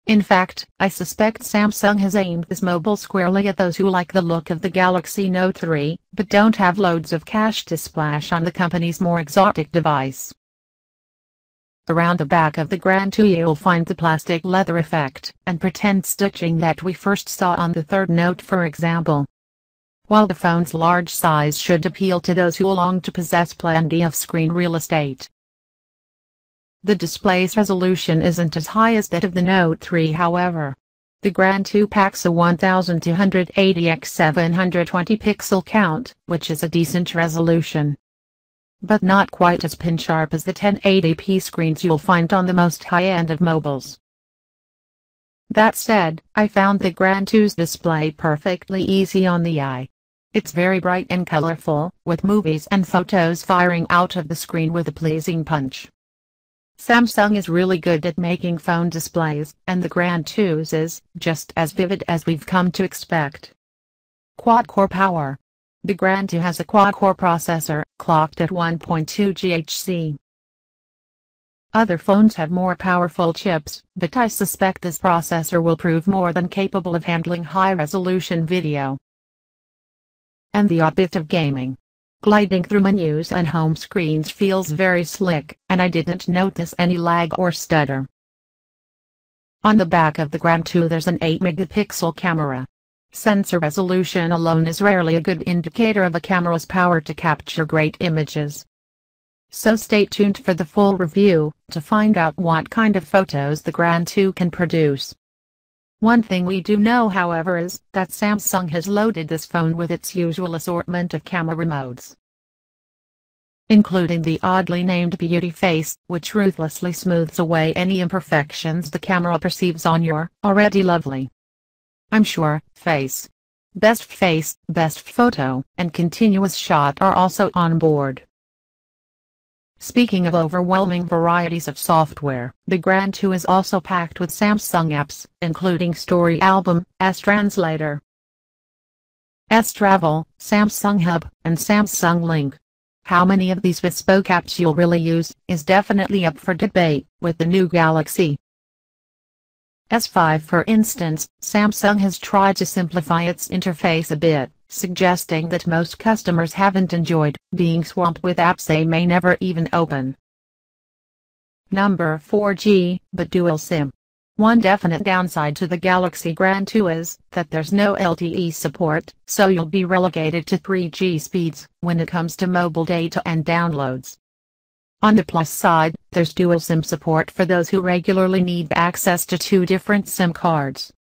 In fact, I suspect Samsung has aimed this mobile squarely at those who like the look of the Galaxy Note 3, but don't have loads of cash to splash on the company's more exotic device. Around the back of the Grand 2 you'll find the plastic leather effect and pretend stitching that we first saw on the third Note, for example. While the phone's large size should appeal to those who long to possess plenty of screen real estate, the display's resolution isn't as high as that of the Note 3. However, the Grand 2 packs a 1280 x 720 pixel count, which is a decent resolution, but not quite as pin-sharp as the 1080p screens you'll find on the most high-end of mobiles. That said, I found the Grand 2's display perfectly easy on the eye. It's very bright and colorful, with movies and photos firing out of the screen with a pleasing punch. Samsung is really good at making phone displays, and the Grand 2's is just as vivid as we've come to expect. Quad-core power. The Grand 2 has a quad-core processor, clocked at 1.2 GHz. Other phones have more powerful chips, but I suspect this processor will prove more than capable of handling high-resolution video and the odd bit of gaming. Gliding through menus and home screens feels very slick, and I didn't notice any lag or stutter. On the back of the Grand 2 there's an 8-megapixel camera. Sensor resolution alone is rarely a good indicator of a camera's power to capture great images. So stay tuned for the full review to find out what kind of photos the Grand 2 can produce. One thing we do know, however, is that Samsung has loaded this phone with its usual assortment of camera modes, including the oddly named Beauty Face, which ruthlessly smooths away any imperfections the camera perceives on your already lovely, I'm sure, face. Best Face, Best Photo, and Continuous Shot are also on board. Speaking of overwhelming varieties of software, the Grand 2 is also packed with Samsung apps, including Story Album, S-Translator, S-Travel, Samsung Hub, and Samsung Link. How many of these bespoke apps you'll really use is definitely up for debate. With the new Galaxy S5, for instance, Samsung has tried to simplify its interface a bit, suggesting that most customers haven't enjoyed being swamped with apps they may never even open. Number 4G, but dual SIM. One definite downside to the Galaxy Grand 2 is that there's no LTE support, so you'll be relegated to 3G speeds when it comes to mobile data and downloads. On the plus side, there's dual SIM support for those who regularly need access to two different SIM cards.